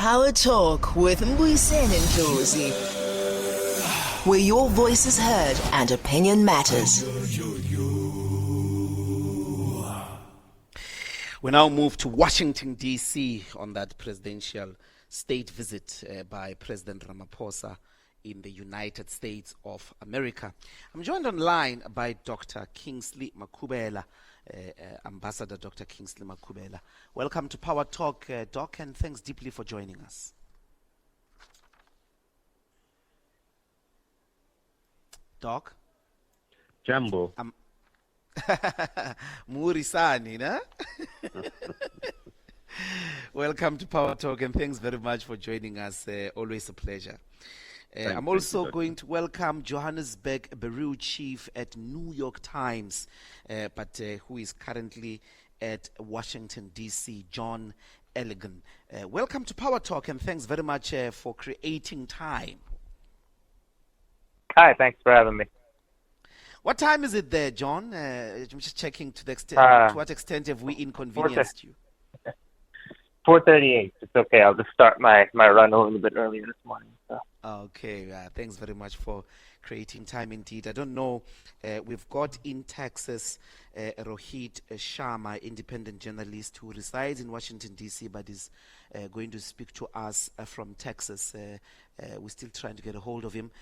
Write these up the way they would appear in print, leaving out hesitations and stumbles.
Power Talk with Mbuyiseni and Ndlozi, where your voice is heard and opinion matters. We now move to Washington, D.C. on that presidential state visit by President Ramaphosa in the United States of America. I'm joined online by Dr. Kingsley Makhubela, Ambassador Dr. Kingsley Makhubela. Welcome to Power Talk, Doc, and thanks deeply for joining us. Doc? Jambo. Murisani, na? Welcome to Power Talk, and thanks very much for joining us. Always a pleasure. I'm also going to welcome Johannesburg Bureau Chief at New York Times, but who is currently at Washington, D.C., John Elligan. Welcome to Power Talk, and thanks very much for creating time. Hi, thanks for having me. What time is it there, John? I'm just checking to the extent, to what extent have we inconvenienced you? 4:38. It's okay. I'll just start my run a little bit earlier this morning. So. Okay. Thanks very much for creating time indeed. I don't know. We've got in Texas Rohit Sharma, independent journalist who resides in Washington, D.C., but is going to speak to us from Texas. We're still trying to get a hold of him.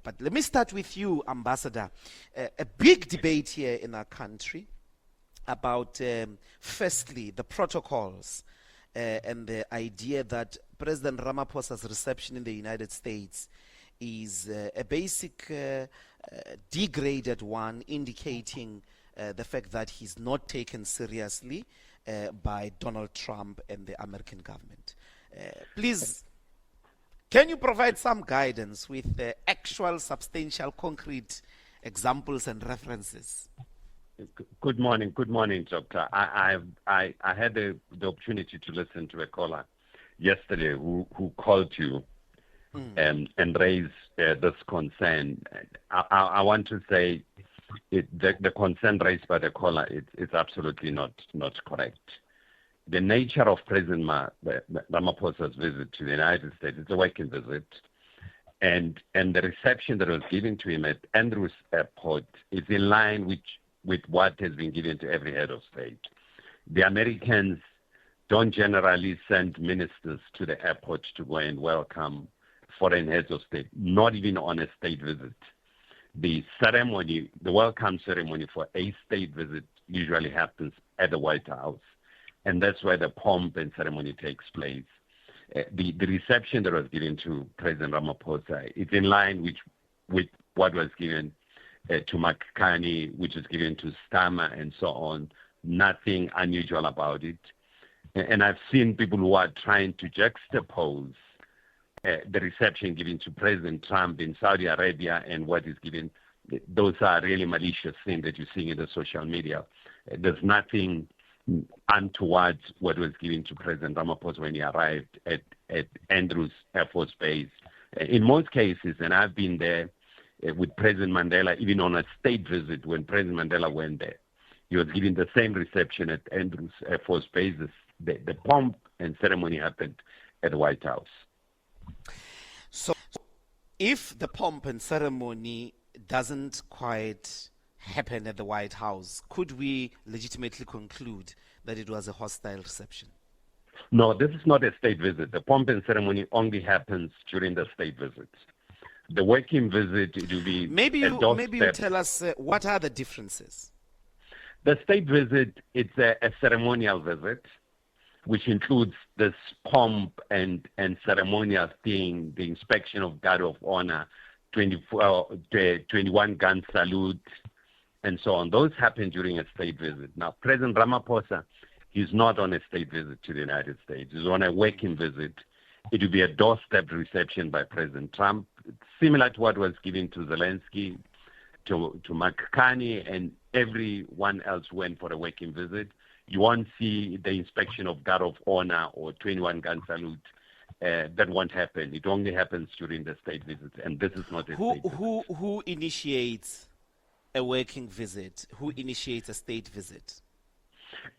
But let me start with you, Ambassador. A big debate here in our country about, firstly, the protocols and the idea that President Ramaphosa's reception in the United States is a basic degraded one, indicating the fact that he's not taken seriously by Donald Trump and the American government. Please, can you provide some guidance with actual, substantial, concrete examples and references? Good morning, Doctor. I had the opportunity to listen to a caller yesterday who called you and raised this concern. I want to say the concern raised by the caller is absolutely not correct. The nature of President Ramaphosa's visit to the United States, it's a working visit, and the reception that was given to him at Andrews Airport is in line with what has been given to every head of state. The Americans don't generally send ministers to the airport to go and welcome foreign heads of state, not even on a state visit. The ceremony, the welcome ceremony for a state visit usually happens at the White House, and that's where the pomp and ceremony takes place. The reception that was given to President Ramaphosa is in line with what was given to McCartney, which is given to Starmer and so on. Nothing unusual about it. And I've seen people who are trying to juxtapose the reception given to President Trump in Saudi Arabia and what is given. Those are really malicious things that you're seeing in the social media. There's nothing untoward what was given to President Ramaphosa when he arrived at Andrews Air Force Base. In most cases, and I've been there, with President Mandela, even on a state visit, when President Mandela went there, he was given the same reception at Andrews Air Force Base. The pomp and ceremony happened at the White House. So, if the pomp and ceremony doesn't quite happen at the White House, could we legitimately conclude that it was a hostile reception? No, this is not a state visit. The pomp and ceremony only happens during the state visits. The working visit, it will be maybe you tell us what are the differences. The state visit, it's a ceremonial visit, which includes this pomp and ceremonial thing, the inspection of Guard of Honor, 21 gun salute, and so on. Those happen during a state visit. Now, President Ramaphosa, he's not on a state visit to the United States. He's on a working visit. It will be a doorstep reception by President Trump, similar to what was given to Zelensky, to McCartney, and everyone else went for a working visit. You won't see the inspection of Guard of Honor or 21 gun salute. That won't happen. It only happens during the state visit, and this is not a state visit. Who initiates a working visit? Who initiates a state visit?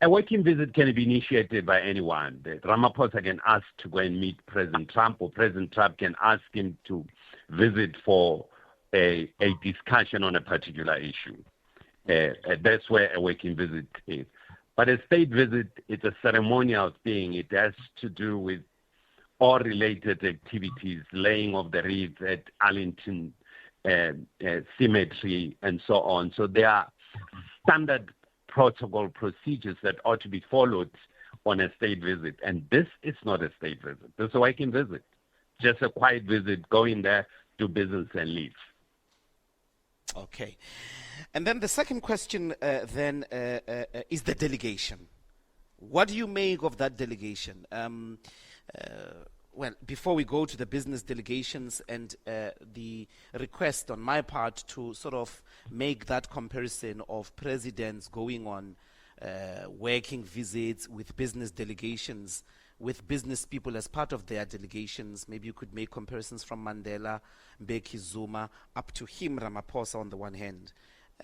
A working visit can be initiated by anyone. Ramaphosa can ask to go and meet President Trump, or President Trump can ask him to visit for a discussion on a particular issue. That's where a working visit is. But a state visit, it's a ceremonial thing. It has to do with all related activities, laying of the wreath at Arlington Cemetery, and so on. So there are standard protocol procedures that ought to be followed on a state visit. And this is not a state visit. This is a working visit. Just a quiet visit, go in there, do business, and leave. Okay. And then the second question is the delegation. What do you make of that delegation? Well, before we go to the business delegations and the request on my part to sort of make that comparison of presidents going on working visits with business delegations, with business people as part of their delegations, maybe you could make comparisons from Mandela, Mbeki Zuma, up to him, Ramaphosa, on the one hand.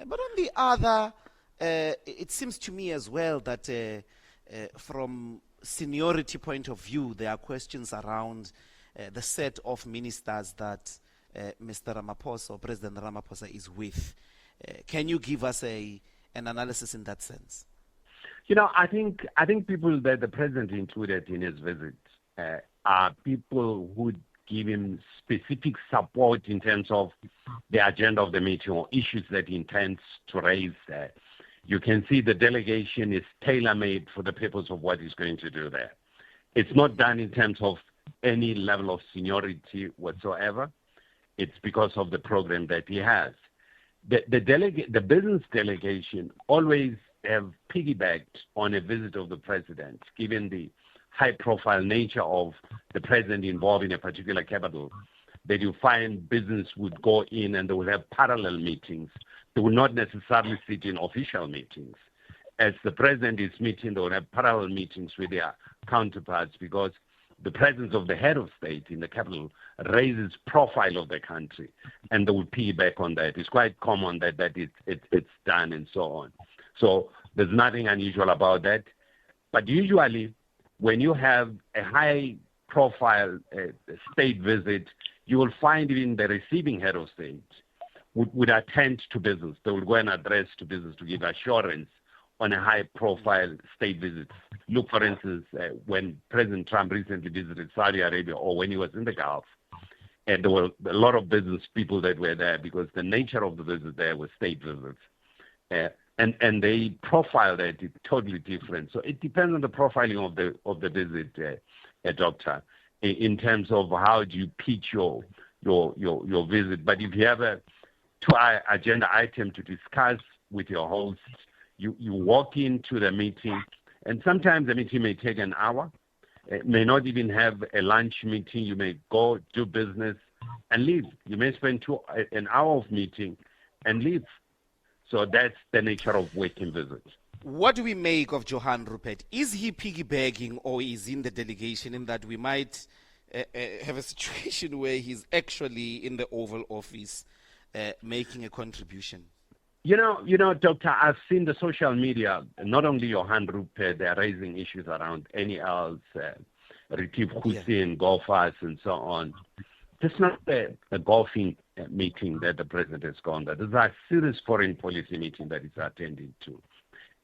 But on the other, it seems to me as well that from seniority point of view, there are questions around the set of ministers that Mr. Ramaphosa or President Ramaphosa is with. Can you give us an analysis in that sense? You know, I think people that the president included in his visit are people who give him specific support in terms of the agenda of the meeting or issues that he intends to raise. You can see the delegation is tailor-made for the purpose of what he's going to do there. It's not done in terms of any level of seniority whatsoever. It's because of the program that he has. The business delegation always have piggybacked on a visit of the president, given the high-profile nature of the president involved in a particular capital, that you find business would go in and they would have parallel meetings. They would not necessarily sit in official meetings. As the president is meeting, they would have parallel meetings with their counterparts, because the presence of the head of state in the capital raises profile of the country, and they would piggyback on that. It's quite common that it's done and so on. So there's nothing unusual about that. But usually, when you have a high-profile state visit, you will find even the receiving head of state would attend to business. They will go and address to business to give assurance on a high-profile state visit. Look, for instance, when President Trump recently visited Saudi Arabia, or when he was in the Gulf, and there were a lot of business people that were there, because the nature of the visit there was state visits. And they profiled it totally different. So it depends on the profiling of the visit, Doctor, in terms of how do you pitch your visit. But if you have a two-agenda item to discuss with your host, you walk into the meeting, and sometimes the meeting may take an hour. It may not even have a lunch meeting. You may go do business and leave. You may spend an hour of meeting and leave. So that's the nature of working visits. What do we make of Johan Rupert? Is he piggybacking, or is in the delegation, in that we might have a situation where he's actually in the Oval Office making a contribution? You know, Doctor, I've seen the social media, not only Johan Rupert, they're raising issues around NELs, Retief Hussein, golfers, and so on. This is not a golfing meeting that the president has gone there. This is a serious foreign policy meeting that he's attending to.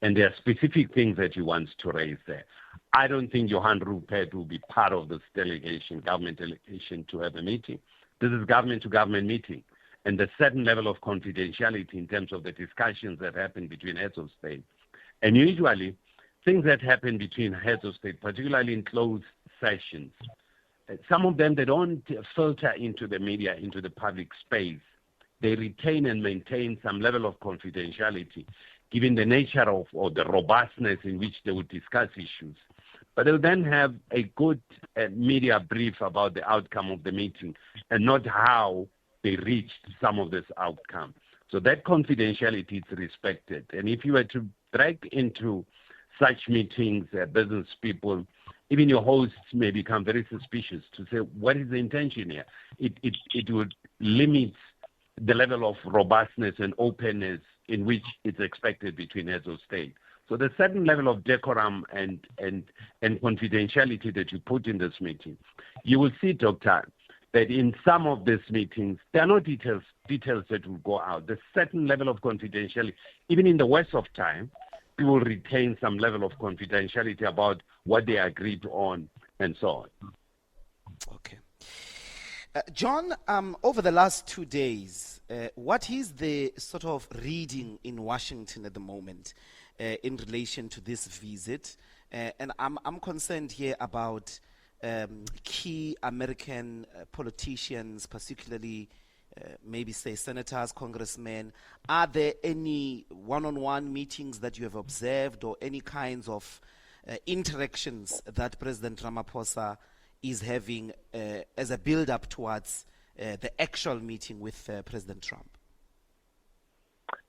And there are specific things that he wants to raise there. I don't think Johan Rupert will be part of this delegation, government delegation, to have a meeting. This is government-to-government meeting. And there's certain level of confidentiality in terms of the discussions that happen between heads of state. And usually, things that happen between heads of state, particularly in closed sessions, some of them, they don't filter into the media, into the public space. They retain and maintain some level of confidentiality, given the nature of, or the robustness in which they would discuss issues. But they'll then have a good media brief about the outcome of the meeting, and not how they reached some of this outcome. So that confidentiality is respected. And if you were to drag into such meetings, business people, even your hosts may become very suspicious to say, what is the intention here? It would limit the level of robustness and openness in which it's expected between heads of state. So there's a certain level of decorum and confidentiality that you put in this meeting. You will see, Doctor, that in some of these meetings, there are no details that will go out. There's a certain level of confidentiality. Even in the worst of time, people retain some level of confidentiality about what they agreed on and so on. Okay. John, over the last 2 days, what is the sort of reading in Washington at the moment in relation to this visit? And I'm concerned here about key American politicians, particularly maybe say senators, congressmen. Are there any one-on-one meetings that you have observed or any kinds of interactions that President Ramaphosa is having as a build-up towards the actual meeting with President Trump?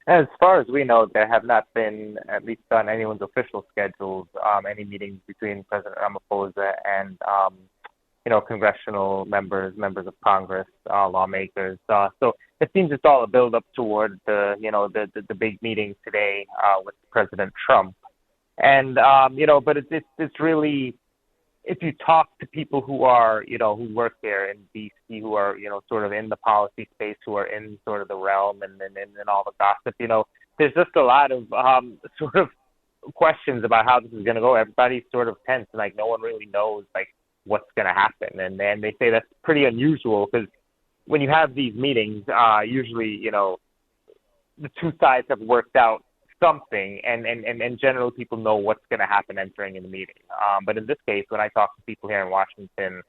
As far as we know, there have not been, at least on anyone's official schedules, any meetings between President Ramaphosa and, congressional members of Congress, lawmakers. So it seems it's all a build-up toward the big meeting today with President Trump. And, but it's really, if you talk to people who are, who work there in D.C., who are, sort of in the policy space, who are in sort of the realm and all the gossip, there's just a lot of sort of questions about how this is going to go. Everybody's sort of tense, and, no one really knows, what's going to happen. And they say that's pretty unusual because when you have these meetings, usually, the two sides have worked out something, and generally people know what's going to happen entering in the meeting. But in this case, when I talk to people here in Washington,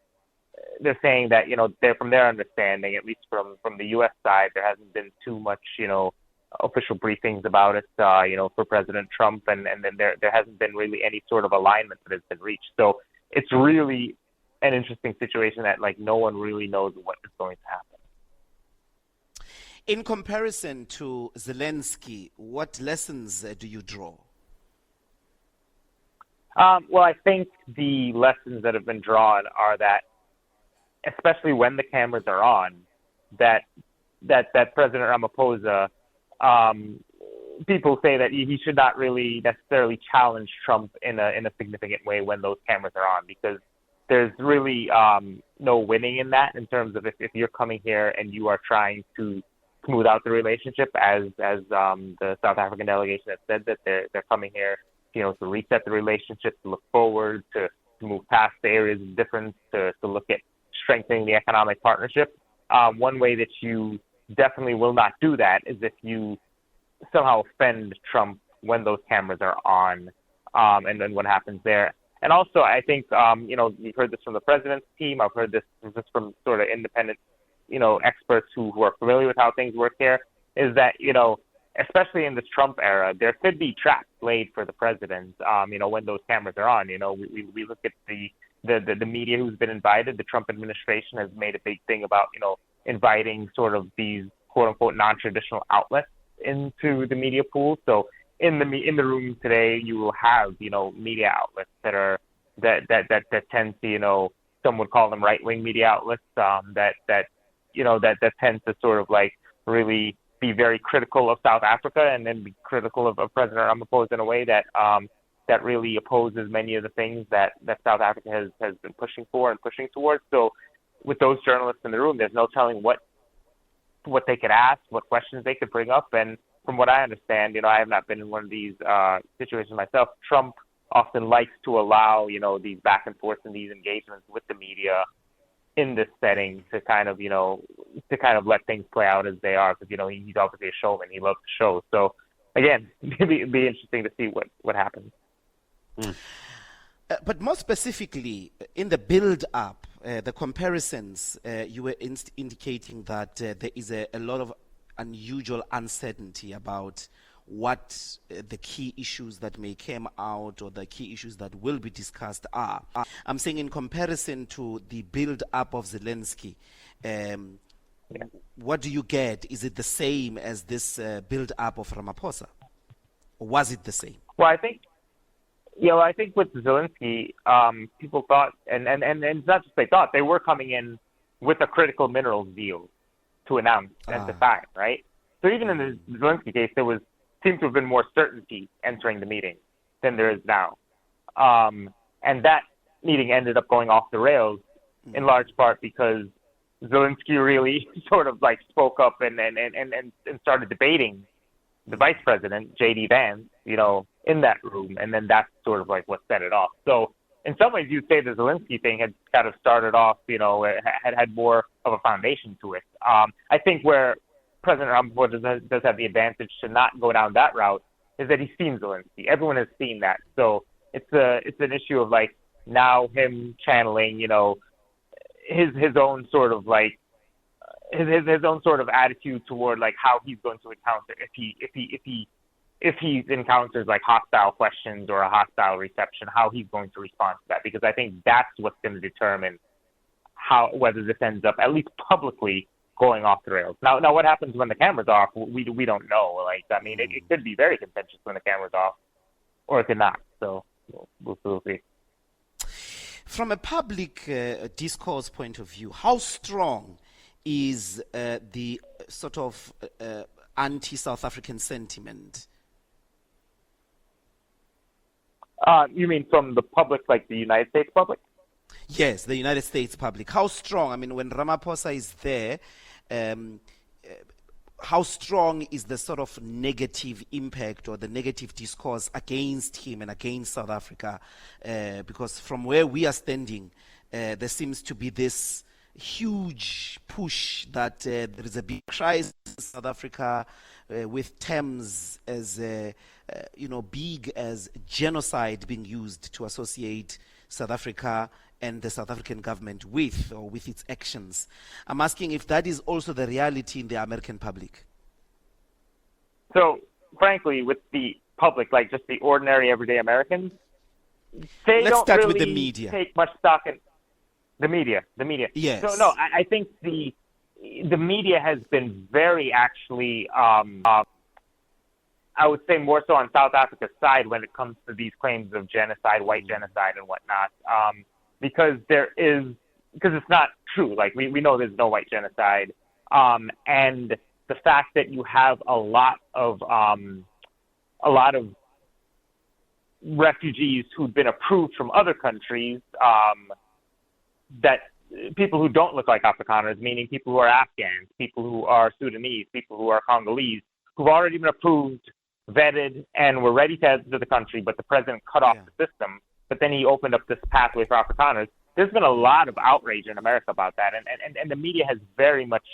they're saying that, they're, from their understanding, at least from the U.S. side, there hasn't been too much, official briefings about it, for President Trump, and then there hasn't been really any sort of alignment that has been reached. So it's really an interesting situation that, no one really knows what is going to happen. In comparison to Zelensky, what lessons do you draw? Well, I think the lessons that have been drawn are that, especially when the cameras are on, that President Ramaphosa, people say that he should not really necessarily challenge Trump in a significant way when those cameras are on, because there's really no winning in that, in terms of if you're coming here and you are trying to smooth out the relationship, as the South African delegation has said that they're coming here, to reset the relationship, to look forward, to move past the areas of difference, to look at strengthening the economic partnership. One way that you definitely will not do that is if you somehow offend Trump when those cameras are on, and then what happens there. And also, I think, you've heard this from the president's team. I've heard this from sort of independent experts who are familiar with how things work here, is that, especially in this Trump era, there could be traps laid for the president, when those cameras are on. We look at the media who's been invited. The Trump administration has made a big thing about, inviting sort of these quote unquote non-traditional outlets into the media pool. So in the room today, you will have, media outlets that tend to, some would call them right-wing media outlets, that tends to sort of really be very critical of South Africa, and then be critical of President Ramaphosa in a way that really opposes many of the things that South Africa has been pushing for and pushing towards. So with those journalists in the room, there's no telling what they could ask, what questions they could bring up. And from what I understand, I have not been in one of these situations myself. Trump often likes to allow, these back and forth and these engagements with the media in this setting to kind of let things play out as they are, because, he's obviously a showman. He loves the show. So again, it'd be interesting to see what happens. But more specifically, in the build-up, the comparisons, you were indicating that there is a lot of unusual uncertainty about what the key issues that may come out, or the key issues that will be discussed are. I'm saying in comparison to the build-up of Zelensky, what do you get? Is it the same as this build-up of Ramaphosa? Or was it the same? Well, I think with Zelensky, people thought, and it's not just they thought, they were coming in with a critical minerals deal to announce at the time, right? So even in the Zelensky case, there seemed to have been more certainty entering the meeting. than there is now. And that meeting ended up going off the rails in large part because Zelensky really sort of like spoke up and started debating the vice president, J.D. Vance, in that room. And then that's sort of like what set it off. So in some ways, you'd say the Zelensky thing had kind of started off, had more of a foundation to it. I think where President Ramaphosa does have the advantage to not go down that route is that he's seen Zelensky. Everyone has seen that. So it's an issue of like now him channeling, his own sort of like his own sort of attitude toward like how he's going to encounter if he encounters like hostile questions or a hostile reception, how he's going to respond to that. Because I think that's what's going to determine whether this ends up at least publicly going off the rails. Now what happens when the camera's off? We don't know. Like, I mean, it could be very contentious when the camera's off, or it could not. So we'll see. From a public discourse point of view, how strong is the sort of anti-South African sentiment? You mean from the public, like the United States public? Yes, the United States public. How strong? I mean, when Ramaphosa is there, how strong is the sort of negative impact or the negative discourse against him and against South Africa? Because from where we are standing, there seems to be this huge push that there is a big crisis in South Africa with terms as big as genocide being used to associate South Africa and the South African government with its actions. I'm asking if that is also the reality in the American public. So, frankly, with the public, like just the ordinary everyday Americans, Let's don't start really with the media. Take much stock in the media. Yes. So no, I think the media has been very actually, I would say more so on South Africa's side when it comes to these claims of genocide, white genocide and whatnot, because it's not true. Like we know there's no white genocide, and the fact that you have a lot of refugees who've been approved from other countries, that people who don't look like Afrikaners, meaning people who are Afghans, people who are Sudanese, people who are Congolese, who've already been approved, vetted, and were ready to enter the country, but the president cut off the system. But then he opened up this pathway for Afrikaners. There's been a lot of outrage in America about that, and the media has very much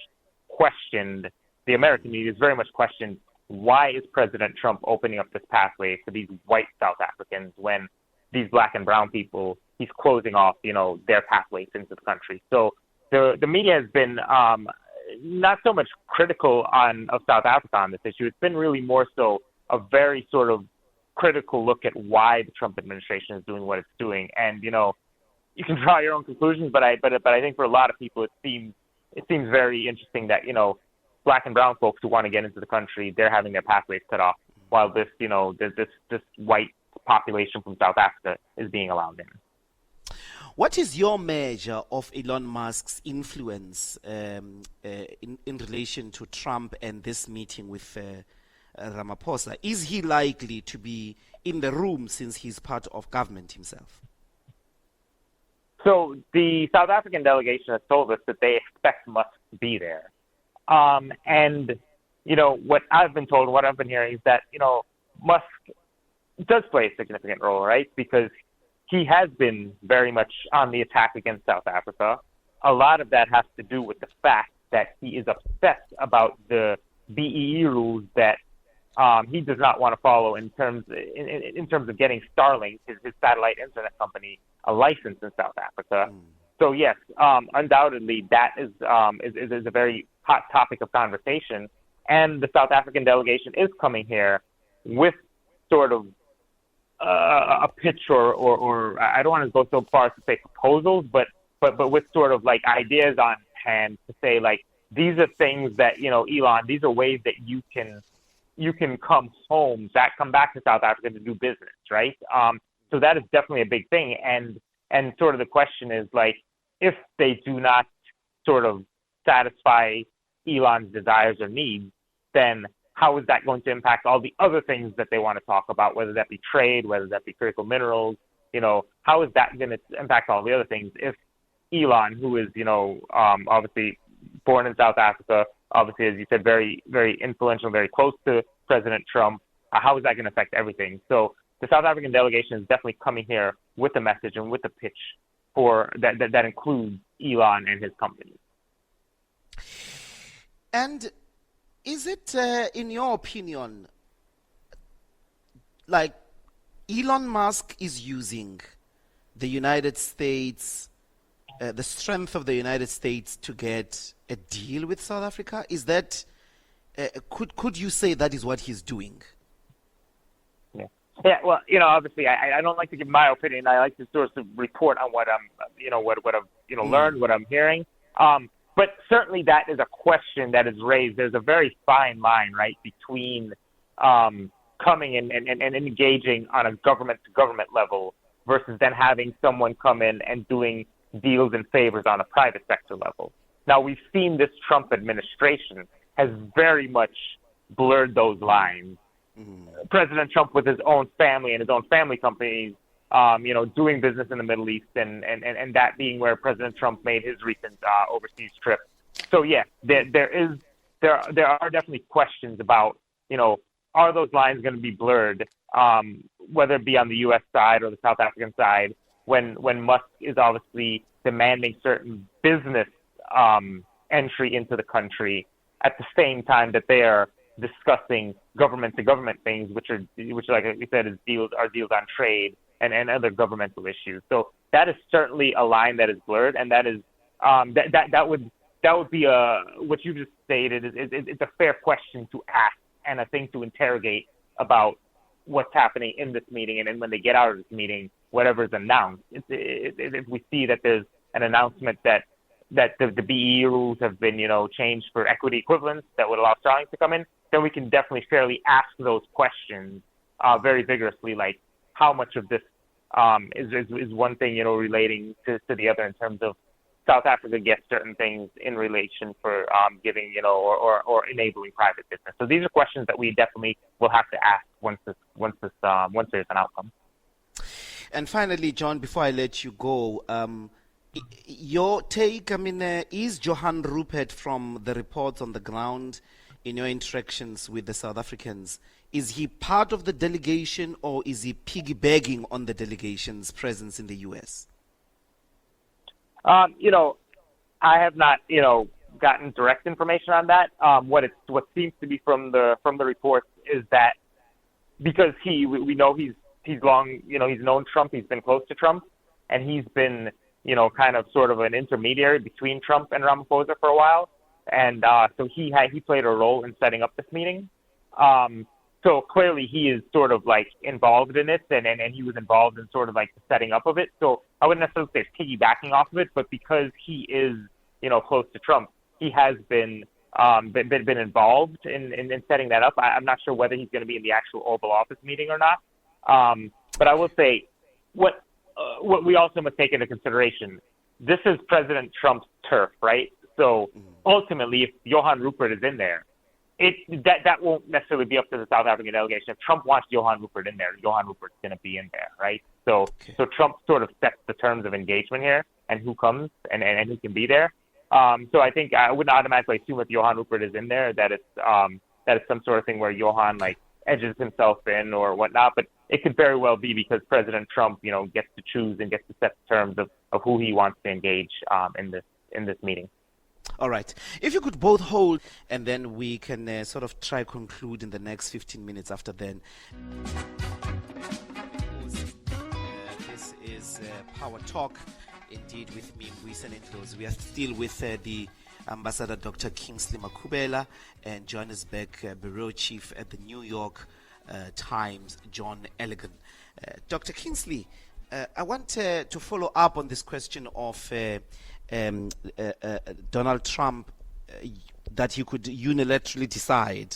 questioned, the American media has very much questioned, why is President Trump opening up this pathway for these white South Africans when these black and brown people, he's closing off, their pathways into the country. So the media has been not so much critical of South Africa on this issue. It's been really more so a very sort of critical look at why the Trump administration is doing what it's doing. And, you can draw your own conclusions, but I think for a lot of people, it seems very interesting that, black and brown folks who want to get into the country, they're having their pathways cut off, while this white population from South Africa is being allowed in. What is your measure of Elon Musk's influence in relation to Trump and this meeting with Ramaphosa? Is he likely to be in the room since he's part of government himself? So the South African delegation has told us that they expect Musk to be there. And, what I've been told, what I've been hearing is that, Musk does play a significant role, right? Because he has been very much on the attack against South Africa. A lot of that has to do with the fact that he is upset about the BEE rules that he does not want to follow in terms of getting Starlink, his satellite internet company, a license in South Africa. So yes, undoubtedly that is a very hot topic of conversation, and the South African delegation is coming here with sort of a pitch or I don't want to go so far as to say proposals, but with sort of like ideas on hand to say like these are things that Elon, these are ways that you can come back to South Africa to do business, right? So that is definitely a big thing, and sort of the question is like if they do not sort of satisfy Elon's desires or needs, then how is that going to impact all the other things that they want to talk about, whether that be trade, whether that be critical minerals? How is that going to impact all the other things if Elon, who is, obviously born in South Africa, obviously, as you said, very, very influential, very close to President Trump, how is that going to affect everything? So the South African delegation is definitely coming here with a message and with a pitch for that includes Elon and his company. And is it, in your opinion, like Elon Musk is using the United States, the strength of the United States to get a deal with South Africa? Is that, could you say that is what he's doing? Yeah, well, obviously, I don't like to give my opinion. I like to sort of report on what I'm, what I've, learned, what I'm hearing. But certainly that is a question that is raised. There's a very fine line, right, between coming in and engaging on a government-to-government level versus then having someone come in and doing deals and favors on a private sector level. Now, we've seen this Trump administration has very much blurred those lines. Mm-hmm. President Trump with his own family and his own family companies, doing business in the Middle East, and that being where President Trump made his recent overseas trip. So yeah, there are definitely questions about, are those lines going to be blurred, whether it be on the U.S. side or the South African side, when Musk is obviously demanding certain business entry into the country at the same time that they are discussing government-to-government things, which like we said, are deals on trade and other governmental issues. So that is certainly a line that is blurred, and that is that would be what you just stated. It's a fair question to ask and a thing to interrogate about what's happening in this meeting, and then when they get out of this meeting, whatever is announced. If we see that there's an announcement that the BE rules have been, changed for equity equivalence that would allow Starlink to come in, then we can definitely fairly ask those questions very vigorously, like how much of this is one thing, relating to the other in terms of South Africa gets certain things in relation for giving, or enabling private business. So these are questions that we definitely will have to ask once there's an outcome. And finally, John, before I let you go, your take, is Johan Rupert, from the reports on the ground in your interactions with the South Africans, is he part of the delegation, or is he piggybacking on the delegation's presence in the U.S.? I have not, gotten direct information on that. What seems to be from the reports is that because we know he's long, he's known Trump, he's been close to Trump, and he's been, kind of sort of an intermediary between Trump and Ramaphosa for a while. And so he played a role in setting up this meeting. So clearly he is sort of like involved in it, and he was involved in sort of like the setting up of it. So I wouldn't necessarily say it's piggybacking off of it, but because he is, close to Trump, he has been involved in setting that up. I'm not sure whether he's going to be in the actual Oval Office meeting or not. But I will say what we also must take into consideration, this is President Trump's turf, right? So ultimately, if Johan Rupert is in there, that won't necessarily be up to the South African delegation. If Trump wants Johan Rupert in there, Johan Rupert's going to be in there, right? So Trump sort of sets the terms of engagement here and who comes and who can be there. So I think I wouldn't automatically assume if Johan Rupert is in there that it's some sort of thing where Johan edges himself in or whatnot. But it could very well be because President Trump, gets to choose and gets to set the terms of who he wants to engage in this meeting. All right. If you could both hold, and then we can sort of try conclude in the next 15 minutes after then. This is Power Talk, indeed, with me, Mbuyiseni Ndlozi. We are still with the Ambassador Dr. Kingsley Makhubela and Johannesburg Bureau Chief at the New York Times, John Elligan. Dr. Kingsley, I want to follow up on this question of Donald Trump, that he could unilaterally decide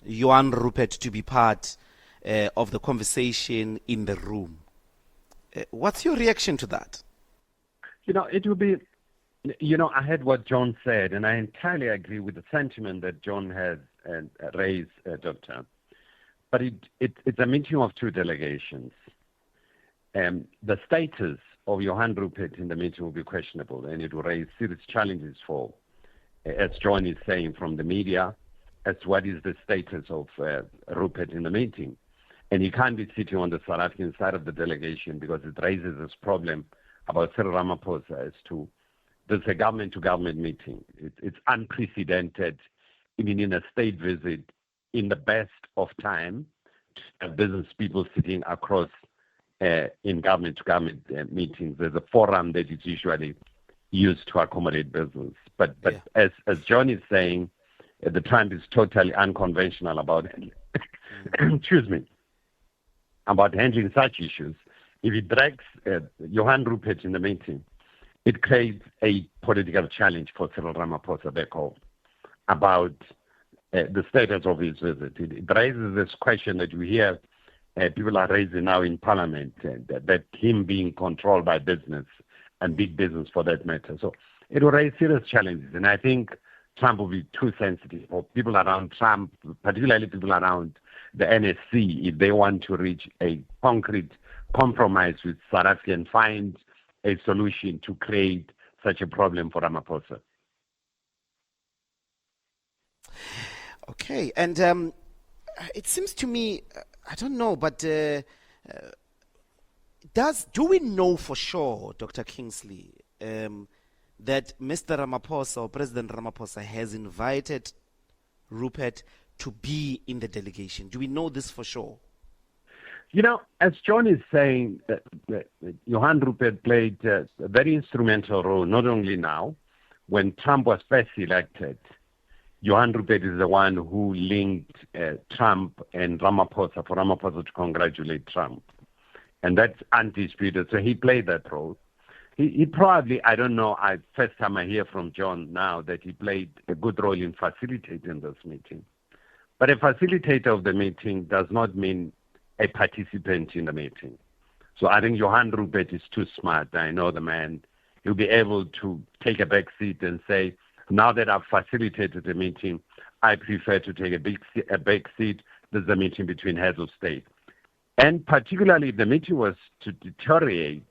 Johan Rupert to be part of the conversation in the room. What's your reaction to that? It will be You know, I heard what John said, and I entirely agree with the sentiment that John has raised, Doctor. But it's a meeting of two delegations. The status of Johan Rupert in the meeting will be questionable, and it will raise serious challenges for, as John is saying, from the media, as to what is the status of Rupert in the meeting. And he can't be sitting on the South African side of the delegation because it raises this problem about Cyril Ramaphosa as to this is a government-to-government meeting. It's unprecedented, even in a state visit, in the best of time, to have business people sitting across in government-to-government meetings. There's a forum that is usually used to accommodate business. But as John is saying, the Trump is totally unconventional about it. Excuse me. About handling such issues. If he drags Johan Rupert in the meeting, it creates a political challenge for Cyril Ramaphosa back home about the status of his visit. It raises this question that we hear people are raising now in Parliament, that him being controlled by business and big business for that matter. So it will raise serious challenges, and I think Trump will be too sensitive, or people around Trump, particularly people around the NSC, if they want to reach a concrete compromise with South Africa and find a solution to create such a problem for Ramaphosa. Okay, and it seems to me, I don't know, but do we know for sure, Dr. Kingsley, that Mr. Ramaphosa or President Ramaphosa has invited Rupert to be in the delegation? Do we know this for sure? You know, as John is saying, Johan Rupert played a very instrumental role, not only now, when Trump was first elected. Johan Rupert is the one who linked Trump and Ramaphosa, for Ramaphosa to congratulate Trump. And that's undisputed. So he played that role. He probably, I don't know, first time I hear from John now that he played a good role in facilitating this meeting. But a facilitator of the meeting does not mean a participant in the meeting. So I think Johan Rupert is too smart. I know the man. He'll be able to take a back seat and say, now that I've facilitated the meeting, I prefer to take a back seat. This is a meeting between heads of state. And particularly if the meeting was to deteriorate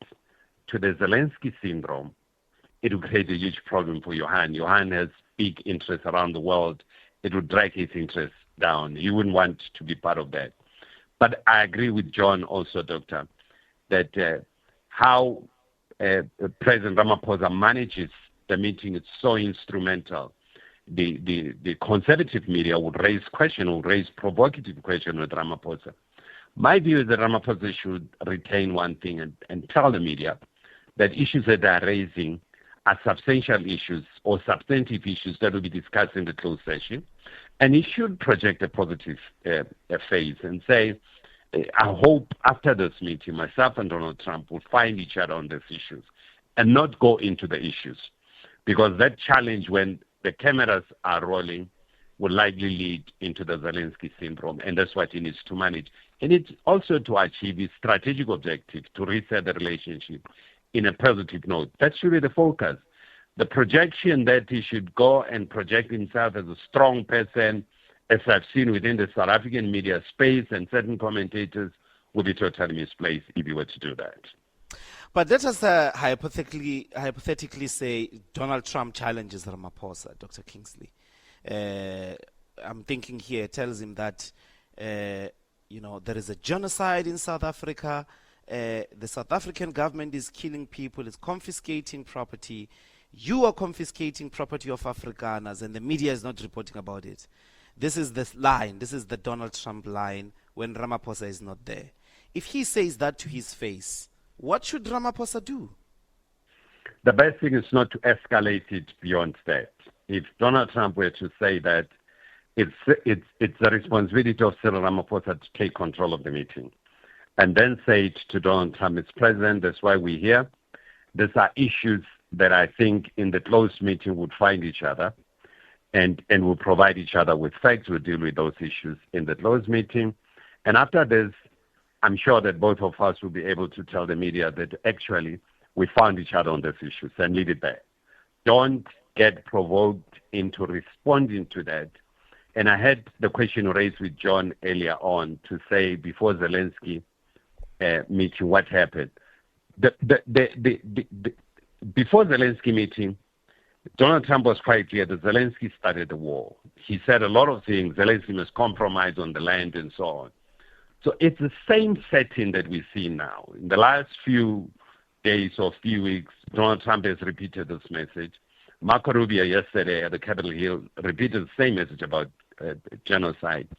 to the Zelensky syndrome, it would create a huge problem for Johan. Johan has big interests around the world. It would drag his interests down. You wouldn't want to be part of that. But I agree with John also, Doctor, that how President Ramaphosa manages the meeting is so instrumental. The conservative media would raise provocative question with Ramaphosa. My view is that Ramaphosa should retain one thing and tell the media that issues that they are raising are substantial issues or substantive issues that will be discussed in the closed session. And he should project a positive phase and say, I hope after this meeting, myself and Donald Trump will find each other on these issues and not go into the issues. Because that challenge, when the cameras are rolling, will likely lead into the Zelensky syndrome, and that's what he needs to manage. And it's also to achieve his strategic objective, to reset the relationship in a positive note. That should be the focus. The projection that he should go and project himself as a strong person, as I've seen within the South African media space and certain commentators, would be totally misplaced if he were to do that. But let us hypothetically say Donald Trump challenges Ramaphosa, Dr. Kingsley. I'm thinking here, tells him that, there is a genocide in South Africa. The South African government is killing people, is confiscating property. You are confiscating property of Afrikaners, and the media is not reporting about it. This is the line. This is the Donald Trump line when Ramaphosa is not there. If he says that to his face, what should Ramaphosa do? The best thing is not to escalate it beyond that. If Donald Trump were to say that it's the responsibility of Cyril Ramaphosa to take control of the meeting, and then say it to Donald Trump, it's president, that's why we're here. These are issues that I think in the closed meeting would find each other and will provide each other with facts. We'll deal with those issues in the closed meeting. And after this, I'm sure that both of us will be able to tell the media that actually we found each other on these issues and leave it there. don't get provoked into responding to that. And I had the question raised with John earlier on to say before Zelensky meeting what happened. Before Zelensky meeting, Donald Trump was quite clear that Zelensky started the war. He said a lot of things. Zelensky must compromise on the land and so on. So it's the same setting that we see now. In the last few days or few weeks, Donald Trump has repeated this message. Marco Rubio yesterday at the Capitol Hill repeated the same message about genocide.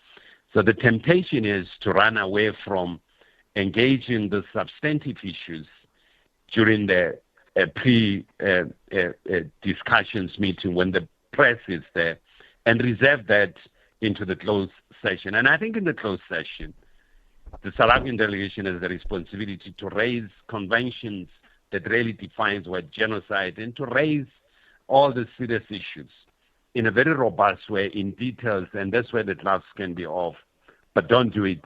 So the temptation is to run away from engaging the substantive issues during the pre-discussions meeting when the press is there, and reserve that into the closed session. And I think in the closed session, the South African delegation has the responsibility to raise conventions that really defines what genocide, and to raise all the serious issues in a very robust way, in details, and that's where the gloves can be off. But don't do it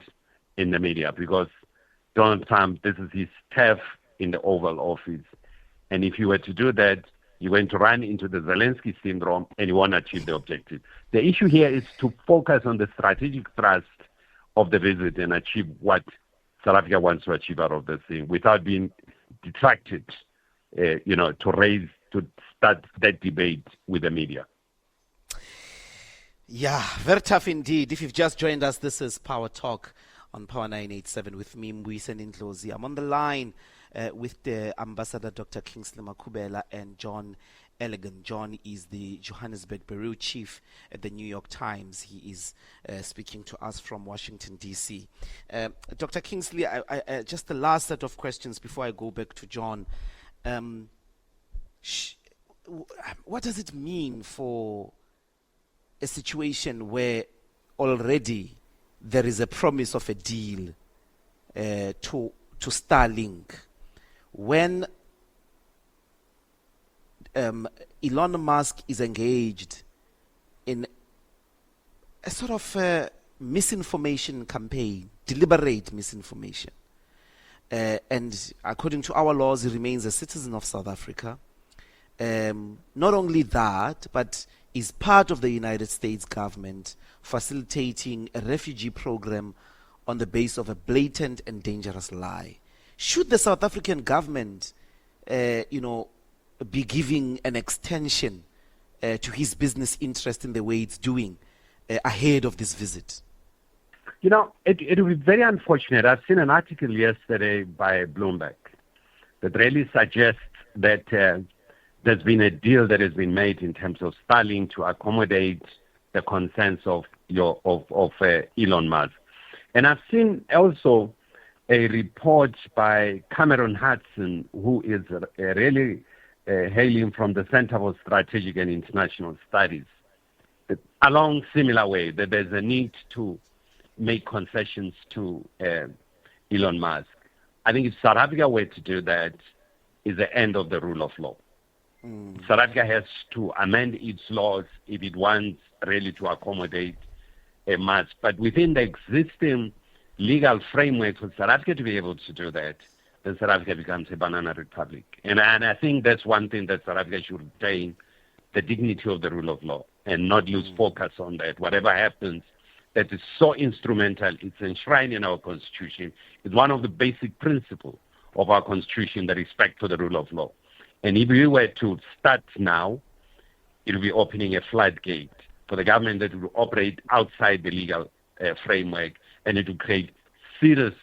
in the media, because Donald Trump, this is his turf in the Oval Office. And if you were to do that, you're going to run into the Zelensky syndrome and you won't achieve the objective. The issue here is to focus on the strategic thrust of the visit and achieve what South Africa wants to achieve out of this thing without being detracted, to start that debate with the media. Yeah, very tough indeed. If you've just joined us, this is Power Talk on Power 987 with me, Mbuyiseni Ndlozi. I'm on the line with the Ambassador Dr. Kingsley Makubela and John Elegant. John is the Johannesburg Bureau Chief at the New York Times. He is speaking to us from Washington, D.C. Dr. Kingsley, I just the last set of questions before I go back to John. What does it mean for a situation where already there is a promise of a deal to Starlink, when Elon Musk is engaged in a sort of misinformation campaign, deliberate misinformation, and according to our laws, he remains a citizen of South Africa. Not only that, but is part of the United States government facilitating a refugee program on the basis of a blatant and dangerous lie. Should the South African government, be giving an extension to his business interest in the way it's doing ahead of this visit? It would be very unfortunate. I've seen an article yesterday by Bloomberg that really suggests that there's been a deal that has been made in terms of Starlink to accommodate the concerns of Elon Musk. And I've seen also a report by Cameron Hudson, who is really hailing from the Center for Strategic and International Studies, along similar way, that there's a need to make concessions to Elon Musk. I think if South Africa were to do that, is the end of the rule of law. South Africa has to amend its laws if it wants really to accommodate a Musk. But within the existing legal framework for South Africa to be able to do that, then South Africa becomes a banana republic. And I think that's one thing that South Africa should retain, the dignity of the rule of law, and not lose focus on that. Whatever happens, that is so instrumental, it's enshrined in our Constitution. It's one of the basic principles of our Constitution, the respect for the rule of law. And if we were to start now, it will be opening a floodgate for the government that will operate outside the legal framework, and it will create serious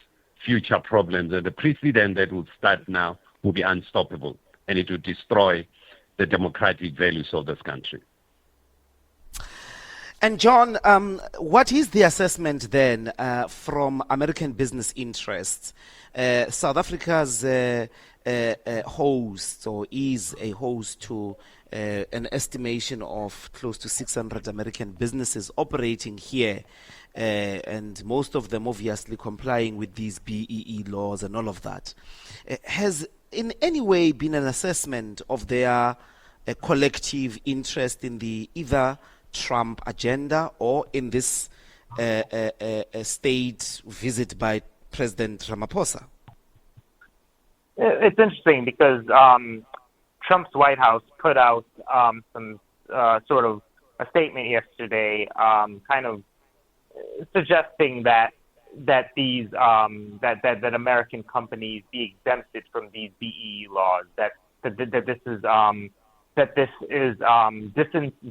future problems. And the precedent that will start now will be unstoppable, and it will destroy the democratic values of this country. And John, what is the assessment then from American business interests? South Africa's host, or is a host to an estimation of close to 600 American businesses operating here, and most of them obviously complying with these BEE laws and all of that. Has in any way been an assessment of their collective interest in the either Trump agenda or in this state visit by President Ramaphosa? It's interesting because Trump's White House put out some sort of a statement yesterday, kind of suggesting that these that American companies be exempted from these BEE laws. That this is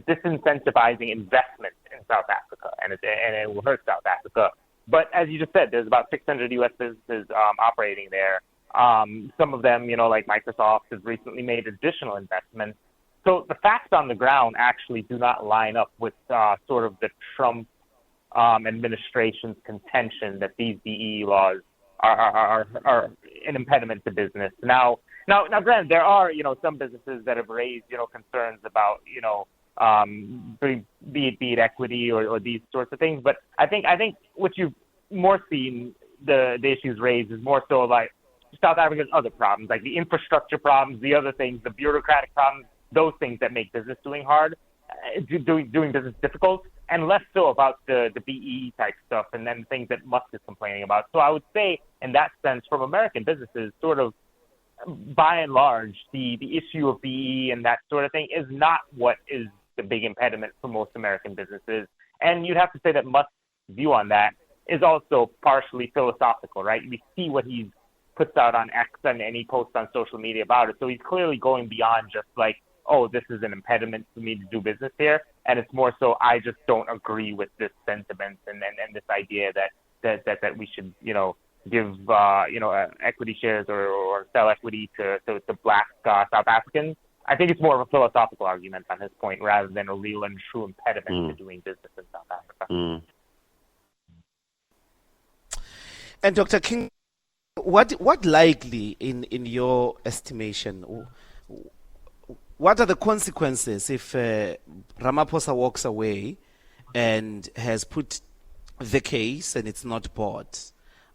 disincentivizing investment in South Africa, and it will hurt South Africa. But as you just said, there's about 600 U.S. businesses operating there. Some of them, like Microsoft, has recently made additional investments. So the facts on the ground actually do not line up with sort of the Trump administration's contention that these BEE laws are an impediment to business. Now, granted, there are some businesses that have raised concerns about be it equity or these sorts of things. But I think what you've more seen the issues raised is more so like South Africa's other problems, like the infrastructure problems, the other things, the bureaucratic problems, those things that make business doing business difficult, and less so about the BEE type stuff and then things that Musk is complaining about. So I would say, in that sense, from American businesses, sort of by and large, the issue of BEE and that sort of thing is not what is the big impediment for most American businesses. And you'd have to say that Musk's view on that is also partially philosophical, right? We see what he puts out on X and he posts on social media about it. So he's clearly going beyond just like, oh, this is an impediment for me to do business here. And it's more so, I just don't agree with this sentiment and this idea that we should, give, equity shares or sell equity to black South Africans. I think it's more of a philosophical argument on his point rather than a real and true impediment to doing business in South Africa. And Dr. King, what likely, in your estimation, what are the consequences if Ramaphosa walks away and has put the case and it's not bought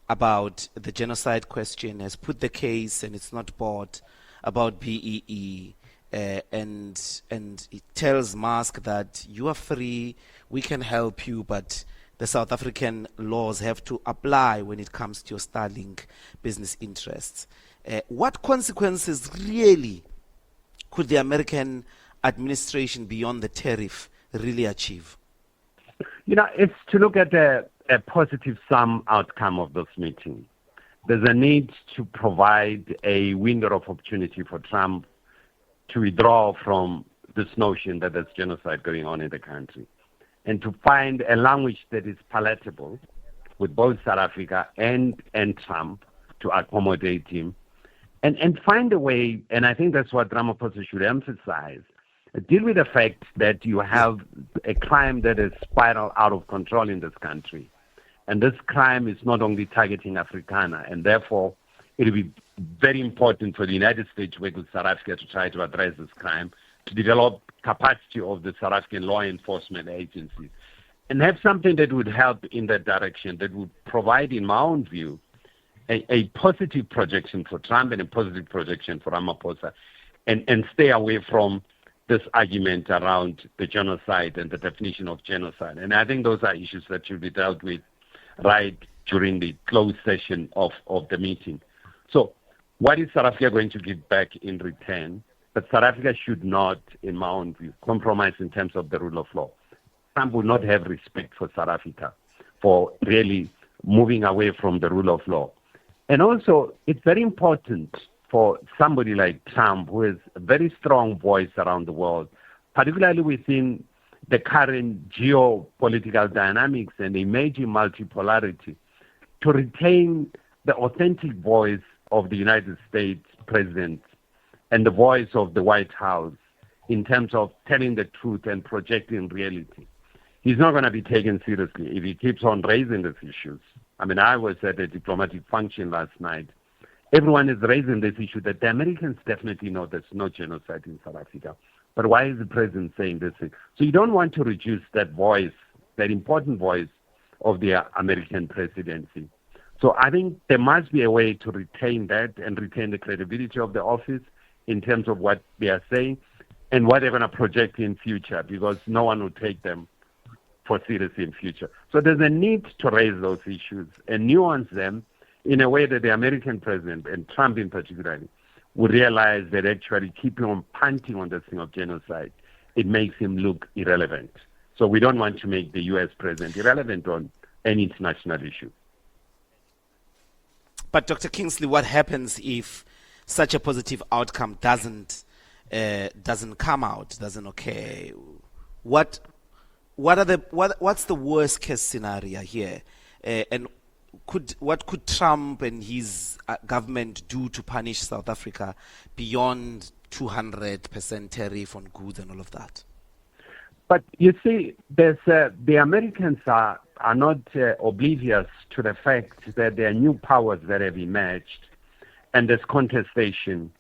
about the genocide question, has put the case and it's not bought about BEE, and it tells Musk that you are free, we can help you, but the South African laws have to apply when it comes to your Starlink business interests. What consequences really could the American administration beyond the tariff really achieve? It's to look at a positive sum outcome of this meeting. There's a need to provide a window of opportunity for Trump to withdraw from this notion that there's genocide going on in the country, and to find a language that is palatable with both South Africa and Trump to accommodate him, and find a way, and I think that's what Ramaphosa should emphasize, deal with the fact that you have a crime that is spiraled out of control in this country. And this crime is not only targeting Africana, and therefore it will be very important for the United States to work with South Africa to try to address this crime, to develop capacity of the South African law enforcement agencies, and have something that would help in that direction, that would provide, in my own view, a positive projection for Trump and a positive projection for Ramaphosa, and stay away from this argument around the genocide and the definition of genocide. And I think those are issues that should be dealt with right during the closed session of the meeting. So what is South Africa going to give back in return? But South Africa should not, in my own view, compromise in terms of the rule of law. Trump will not have respect for South Africa for really moving away from the rule of law. And also, it's very important for somebody like Trump, who has a very strong voice around the world, particularly within the current geopolitical dynamics and emerging multipolarity, to retain the authentic voice of the United States president and the voice of the White House in terms of telling the truth and projecting reality. He's not going to be taken seriously if he keeps on raising these issues. I mean, I was at a diplomatic function last night. Everyone is raising this issue that the Americans definitely know there's no genocide in South Africa. But why is the president saying this thing? So you don't want to reduce that voice, that important voice of the American presidency. So I think there must be a way to retain that and retain the credibility of the office in terms of what they are saying and what they're going to project in future, because no one will take them for serious in future. So there's a need to raise those issues and nuance them in a way that the American president, and Trump in particular, would realize that actually keeping on punting on this thing of genocide, it makes him look irrelevant. So we don't want to make the U.S. president irrelevant on any international issue. But Dr. Kingsley, what happens if such a positive outcome doesn't come out, doesn't occur? What's the worst case scenario here? And what could Trump and his government do to punish South Africa beyond 200% tariff on goods and all of that? But you see, the Americans are not oblivious to the fact that there are new powers that have emerged, and there's contestation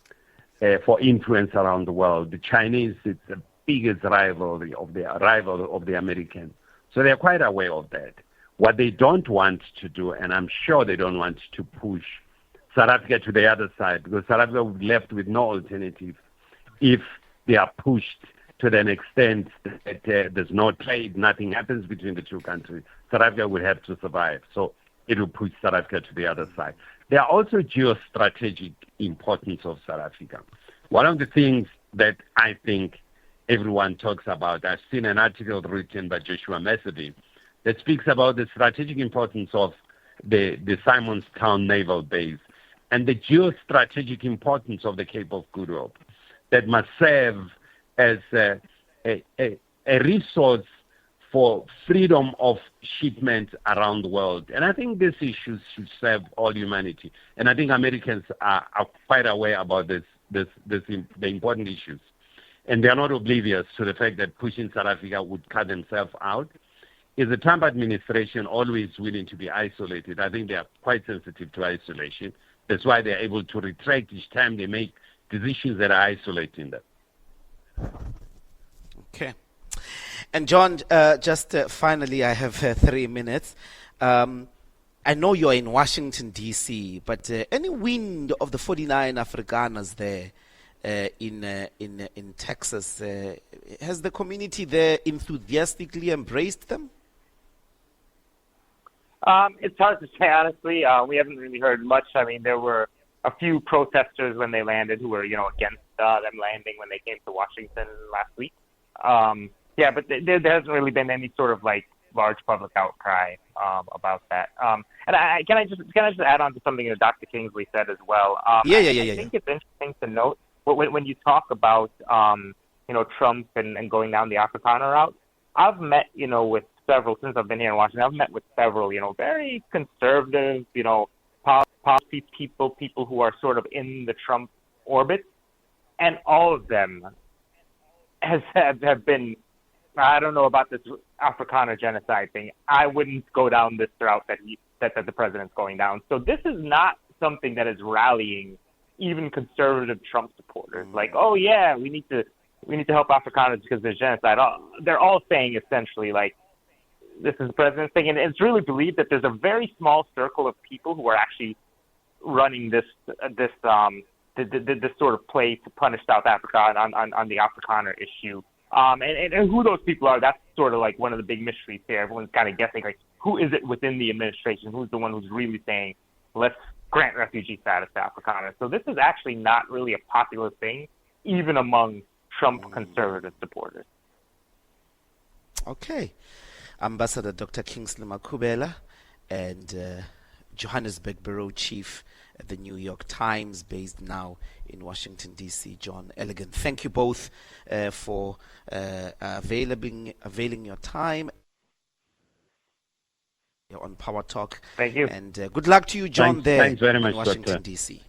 for influence around the world. The Chinese is the biggest rivalry of the Americans, so they're quite aware of that. What they don't want to do, and I'm sure they don't want to push South Africa to the other side, because South Africa will be left with no alternative if they are pushed to an extent that there's no trade, nothing happens between the two countries. South Africa will have to survive. So it will push South Africa to the other side. There are also geostrategic importance of South Africa. One of the things that I think everyone talks about, I've seen an article written by Joshua Messerly that speaks about the strategic importance of the Simonstown Naval Base and the geostrategic importance of the Cape of Good Hope that must serve as a resource for freedom of shipment around the world. And I think these issues should serve all humanity. And I think Americans are quite aware about the important issues. And they are not oblivious to the fact that pushing South Africa would cut themselves out. Is the Trump administration always willing to be isolated? I think they are quite sensitive to isolation. That's why they're able to retract each time they make decisions that are isolating them. Okay. And John, just finally, I have 3 minutes. I know you're in Washington, D.C., but any wind of the 49 Afrikaners there in Texas, has the community there enthusiastically embraced them? It's hard to say, honestly. We haven't really heard much. I mean, there were a few protesters when they landed who were, against them landing when they came to Washington last week. Yeah, but there hasn't really been any sort of large public outcry about that. And can I just add on to something that Dr. Kingsley said as well? I think it's interesting to note when you talk about Trump and going down the Afrikaner route. I've met with several, since I've been here in Washington, I've met with several very conservative policy people who are sort of in the Trump orbit, and all of them have been, I don't know about this Afrikaner genocide thing. I wouldn't go down this route that the president's going down. So this is not something that is rallying even conservative Trump supporters. Like, oh yeah, we need to help Afrikaners because there's genocide. They're all saying essentially this is the president's thing, and it's really believed that there's a very small circle of people who are actually running this sort of play to punish South Africa on the Afrikaner issue. And who those people are, that's sort of one of the big mysteries here. Everyone's kind of guessing, who is it within the administration? Who's the one who's really saying, let's grant refugee status to Afrikaners? So this is actually not really a popular thing, even among Trump conservative supporters. Okay. Ambassador Dr. Kingsley Makhubela and Johannesburg Bureau Chief at the New York Times, based now in Washington, D.C., John Elegant. Thank you both for availing your time on Power Talk. Thank you. And good luck to you, John, Thanks very much, in Washington, Doctor. D.C.